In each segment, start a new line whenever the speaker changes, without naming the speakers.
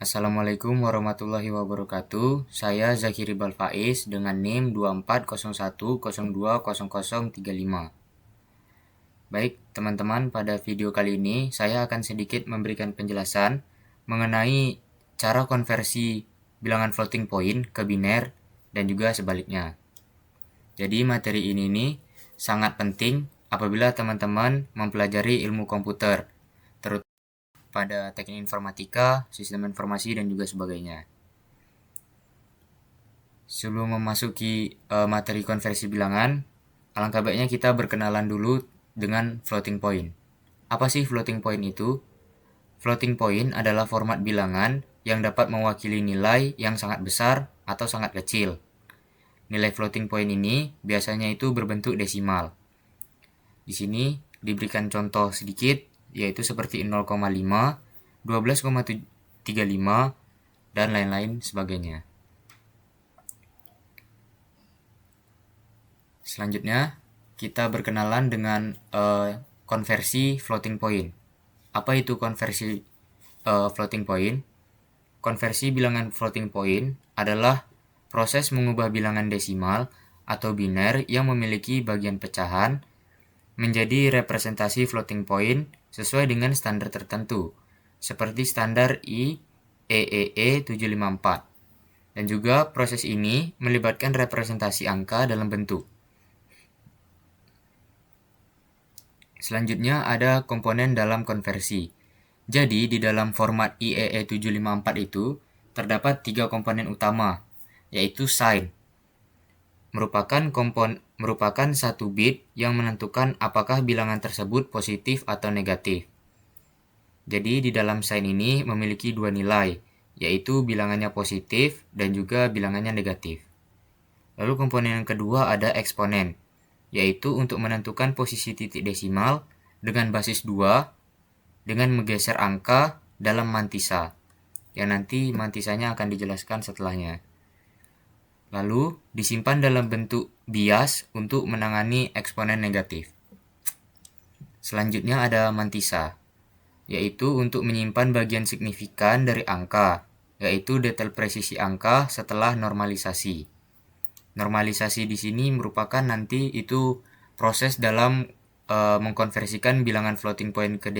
Assalamualaikum warahmatullahi wabarakatuh. Saya Zakiri Balfaiz dengan NIM 2401020035. Baik, teman-teman, pada video kali ini saya akan sedikit memberikan penjelasan mengenai cara konversi bilangan floating point ke biner dan juga sebaliknya. Jadi materi ini nih sangat penting apabila teman-teman mempelajari ilmu komputer, terutama pada teknik informatika, sistem informasi, dan juga sebagainya. Sebelum memasuki materi konversi bilangan, alangkah baiknya kita berkenalan dulu dengan floating point. Apa sih floating point itu? Floating point adalah format bilangan yang dapat mewakili nilai yang sangat besar atau sangat kecil. Nilai floating point ini biasanya itu berbentuk desimal. Di sini diberikan contoh sedikit, yaitu seperti 0,5, 12,35, dan lain-lain sebagainya. Selanjutnya, kita berkenalan dengan konversi floating point. Apa itu konversi floating point? Konversi bilangan floating point adalah proses mengubah bilangan desimal atau biner yang memiliki bagian pecahan menjadi representasi floating point sesuai dengan standar tertentu, seperti standar IEEE 754. Dan juga proses ini melibatkan representasi angka dalam bentuk. Selanjutnya ada komponen dalam konversi. Jadi di dalam format IEEE 754 itu terdapat 3 komponen utama, yaitu sign. Merupakan satu bit yang menentukan apakah bilangan tersebut positif atau negatif. Jadi di dalam sign ini memiliki dua nilai, yaitu bilangannya positif dan juga bilangannya negatif. Lalu komponen yang kedua ada eksponen, yaitu untuk menentukan posisi titik desimal dengan basis 2 dengan menggeser angka dalam mantisa, yang nanti mantisanya akan dijelaskan setelahnya. Lalu disimpan dalam bentuk bias untuk menangani eksponen negatif. Selanjutnya ada mantisa, yaitu untuk menyimpan bagian signifikan dari angka, yaitu detail presisi angka setelah normalisasi. Normalisasi di sini merupakan nanti itu proses dalam mengkonversikan bilangan floating point ke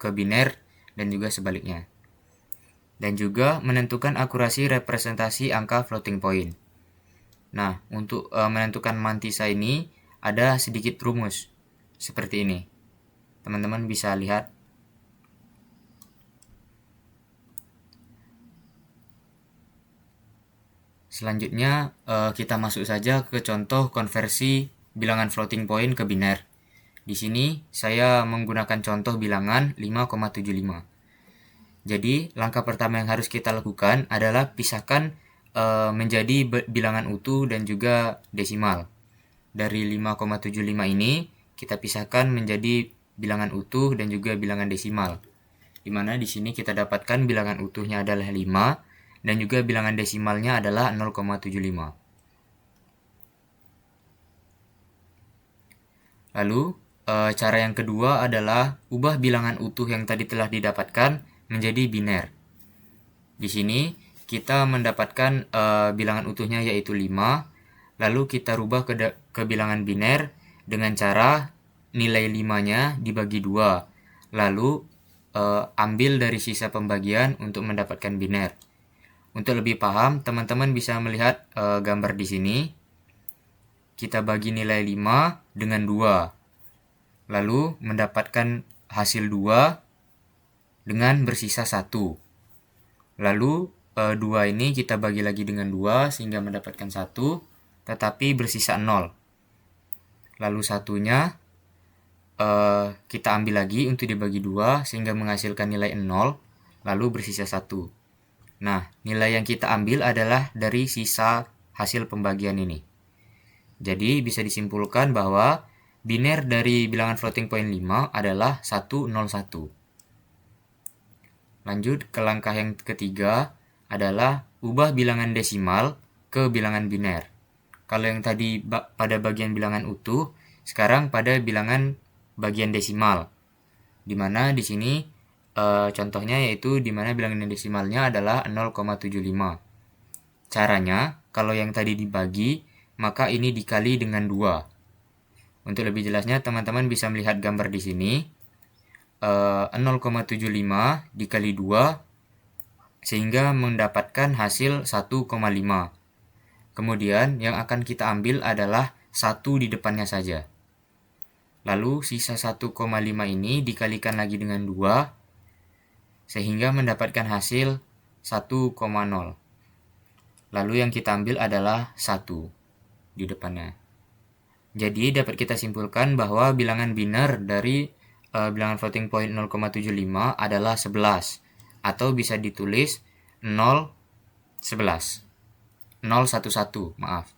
biner dan juga sebaliknya. Dan juga menentukan akurasi representasi angka floating point. Nah, untuk menentukan mantisa ini ada sedikit rumus seperti ini. Teman-teman bisa lihat. Selanjutnya kita masuk saja ke contoh konversi bilangan floating point ke biner. Di sini saya menggunakan contoh bilangan 5,75. Jadi langkah pertama yang harus kita lakukan adalah pisahkan menjadi bilangan utuh dan juga desimal. Dari 5,75 ini kita pisahkan menjadi bilangan utuh dan juga bilangan desimal. Di mana di sini kita dapatkan bilangan utuhnya adalah 5 dan juga bilangan desimalnya adalah 0,75. Lalu cara yang kedua adalah ubah bilangan utuh yang tadi telah didapatkan menjadi biner. Di sini kita mendapatkan bilangan utuhnya yaitu 5, lalu kita rubah ke bilangan biner dengan cara nilai 5-nya dibagi 2, lalu ambil dari sisa pembagian untuk mendapatkan biner. Untuk lebih paham, teman-teman bisa melihat gambar di sini. Kita bagi nilai 5 dengan 2, lalu mendapatkan hasil 2 dengan bersisa 1. Lalu 2 ini kita bagi lagi dengan 2 sehingga mendapatkan 1, tetapi bersisa 0. Lalu satunya kita ambil lagi untuk dibagi 2 sehingga menghasilkan nilai 0, lalu bersisa 1. Nah, nilai yang kita ambil adalah dari sisa hasil pembagian ini. Jadi bisa disimpulkan bahwa biner dari bilangan floating point 5 adalah 101. Lanjut ke langkah yang ketiga adalah ubah bilangan desimal ke bilangan biner. Kalau yang tadi pada bagian bilangan utuh, sekarang pada bilangan bagian desimal. Di mana di sini Contohnya yaitu di mana bilangan desimalnya adalah 0,75. Caranya, kalau yang tadi dibagi, maka ini dikali dengan 2. Untuk lebih jelasnya, teman-teman bisa melihat gambar di sini. 0,75 dikali 2, sehingga mendapatkan hasil 1,5. Kemudian, yang akan kita ambil adalah 1 di depannya saja. Lalu, sisa 1,5 ini dikalikan lagi dengan 2, sehingga mendapatkan hasil 1,0. Lalu yang kita ambil adalah 1 di depannya. Jadi dapat kita simpulkan bahwa bilangan biner dari bilangan floating point 0,75 adalah 11, atau bisa ditulis 011. 011, maaf.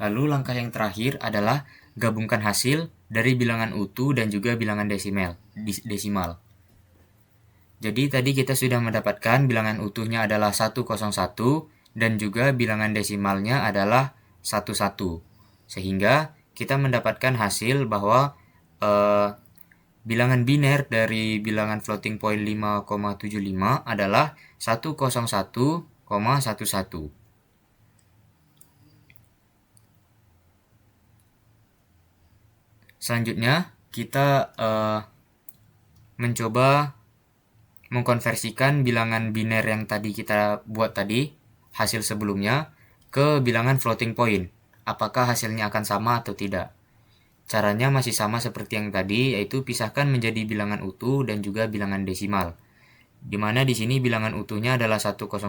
Lalu langkah yang terakhir adalah gabungkan hasil dari bilangan utuh dan juga bilangan desimal. Jadi tadi kita sudah mendapatkan bilangan utuhnya adalah 101 dan juga bilangan desimalnya adalah 11. Sehingga kita mendapatkan hasil bahwa bilangan biner dari bilangan floating point 5,75 adalah 101,11. Selanjutnya, kita mencoba mengkonversikan bilangan biner yang tadi kita buat tadi, hasil sebelumnya, ke bilangan floating point. Apakah hasilnya akan sama atau tidak? Caranya masih sama seperti yang tadi, yaitu pisahkan menjadi bilangan utuh dan juga bilangan desimal. Dimana di sini bilangan utuhnya adalah 101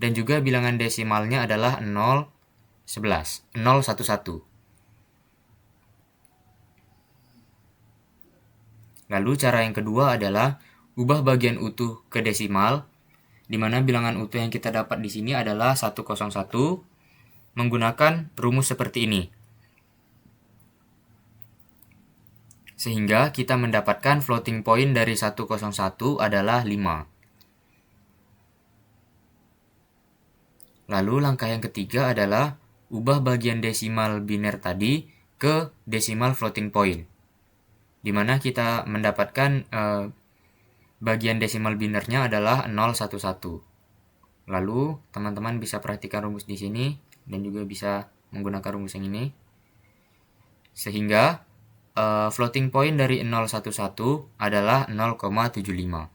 dan juga bilangan desimalnya adalah 011. Lalu cara yang kedua adalah ubah bagian utuh ke desimal, di mana bilangan utuh yang kita dapat di sini adalah 101 menggunakan rumus seperti ini. Sehingga kita mendapatkan floating point dari 101 adalah 5. Lalu langkah yang ketiga adalah ubah bagian desimal biner tadi ke desimal floating point, di mana kita mendapatkan bagian desimal binernya adalah 011. Lalu teman-teman bisa perhatikan rumus di sini dan juga bisa menggunakan rumus yang ini. Sehingga floating point dari 011 adalah 0,75.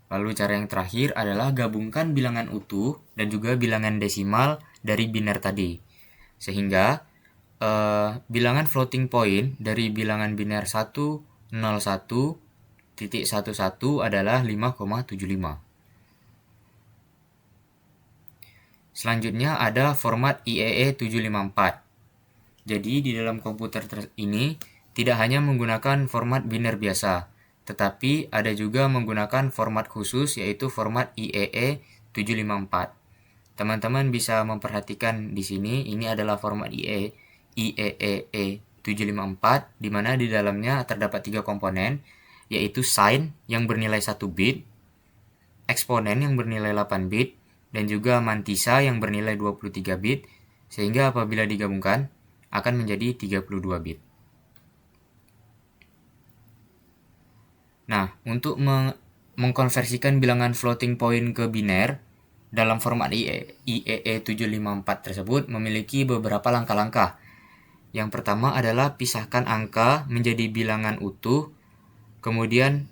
Lalu cara yang terakhir adalah gabungkan bilangan utuh dan juga bilangan desimal dari biner tadi. Sehingga bilangan floating point dari bilangan biner 101.11 adalah 5,75. Selanjutnya ada format IEE 754. Jadi di dalam komputer ini tidak hanya menggunakan format biner biasa, tetapi ada juga menggunakan format khusus yaitu format IEE 754. Teman-teman bisa memperhatikan di sini, ini adalah format IEEE 754, di mana di dalamnya terdapat 3 komponen, yaitu sign yang bernilai 1 bit, eksponen yang bernilai 8 bit, dan juga mantissa yang bernilai 23 bit, sehingga apabila digabungkan akan menjadi 32 bit. Nah, untuk mengkonversikan bilangan floating point ke biner dalam format IEE 754 tersebut memiliki beberapa langkah-langkah. Yang pertama adalah pisahkan angka menjadi bilangan utuh, kemudian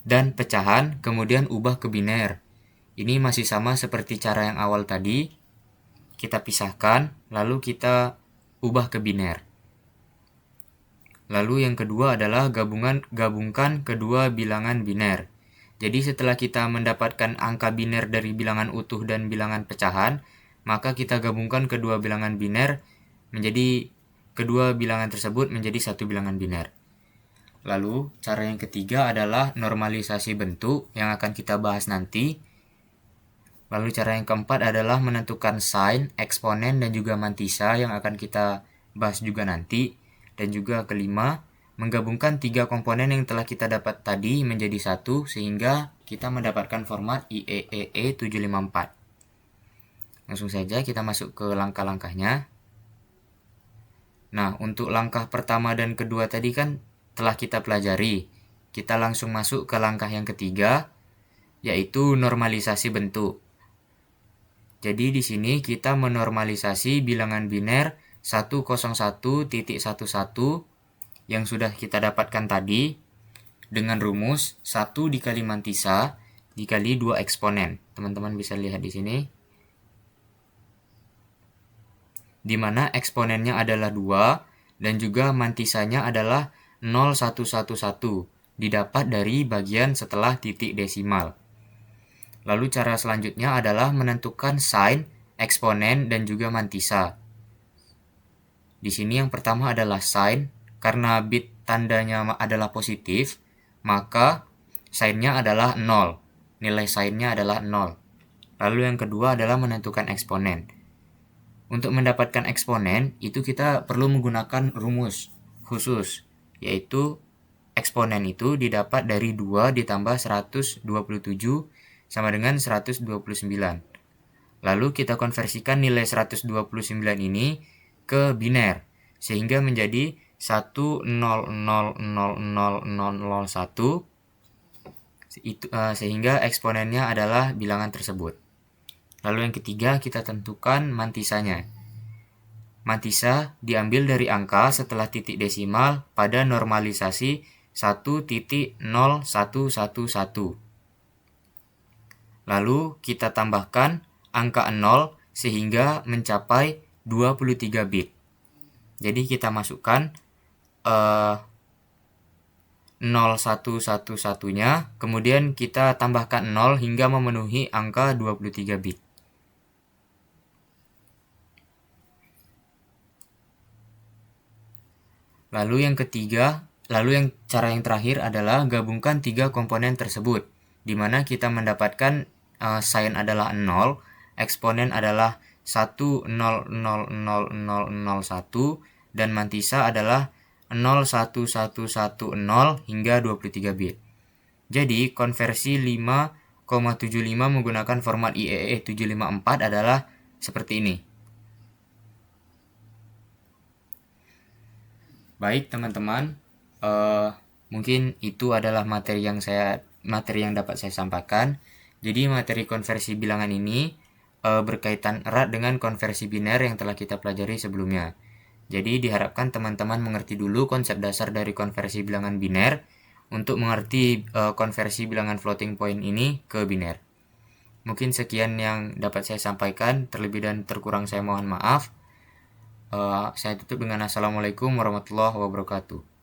dan pecahan, kemudian ubah ke biner. Ini masih sama seperti cara yang awal tadi. Kita pisahkan, lalu kita ubah ke biner. Lalu yang kedua adalah gabungkan kedua bilangan biner. Jadi setelah kita mendapatkan angka biner dari bilangan utuh dan bilangan pecahan, maka kita gabungkan kedua bilangan biner menjadi kedua bilangan tersebut menjadi satu bilangan biner. Lalu cara yang ketiga adalah normalisasi bentuk yang akan kita bahas nanti. Lalu cara yang keempat adalah menentukan sign, eksponen, dan juga mantissa yang akan kita bahas juga nanti. Dan juga kelima, menggabungkan 3 komponen yang telah kita dapat tadi menjadi satu sehingga kita mendapatkan format IEEE 754. Langsung saja kita masuk ke langkah-langkahnya. Nah, untuk langkah pertama dan kedua tadi kan telah kita pelajari. Kita langsung masuk ke langkah yang ketiga, yaitu normalisasi bentuk. Jadi di sini kita menormalisasi bilangan biner 101.11 yang sudah kita dapatkan tadi dengan rumus 1 dikali mantisa dikali 2 eksponen. Teman-teman bisa lihat di sini. Di mana eksponennya adalah 2 dan juga mantisanya adalah 0111 didapat dari bagian setelah titik desimal. Lalu cara selanjutnya adalah menentukan sign, eksponen, dan juga mantisa. Di sini yang pertama adalah sign, karena bit tandanya adalah positif, maka sign-nya adalah 0. Nilai sign-nya adalah 0. Lalu yang kedua adalah menentukan eksponen. Untuk mendapatkan eksponen, itu kita perlu menggunakan rumus khusus, yaitu eksponen itu didapat dari 2 ditambah 127 sama dengan 129. Lalu kita konversikan nilai 129 ini ke biner, sehingga menjadi 1,000001, sehingga eksponennya adalah bilangan tersebut. Lalu yang ketiga kita tentukan mantisanya. Mantisa diambil dari angka setelah titik desimal pada normalisasi 1.0111. Lalu kita tambahkan angka 0 sehingga mencapai 23 bit. Jadi kita masukkan 0111-nya, kemudian kita tambahkan 0 hingga memenuhi angka 23 bit. Lalu yang cara yang terakhir adalah gabungkan 3 komponen tersebut, di mana kita mendapatkan sign adalah 0, eksponen adalah 1,000001, dan mantisa adalah 01110 hingga 23 bit. Jadi konversi 5,75 menggunakan format IEEE 754 adalah seperti ini. Baik teman-teman, mungkin itu adalah materi yang dapat saya sampaikan. Jadi materi konversi bilangan ini berkaitan erat dengan konversi biner yang telah kita pelajari sebelumnya. Jadi diharapkan teman-teman mengerti dulu konsep dasar dari konversi bilangan biner untuk mengerti konversi bilangan floating point ini ke biner. Mungkin sekian yang dapat saya sampaikan, terlebih dan terkurang saya mohon maaf. Saya tutup dengan Assalamualaikum warahmatullahi wabarakatuh.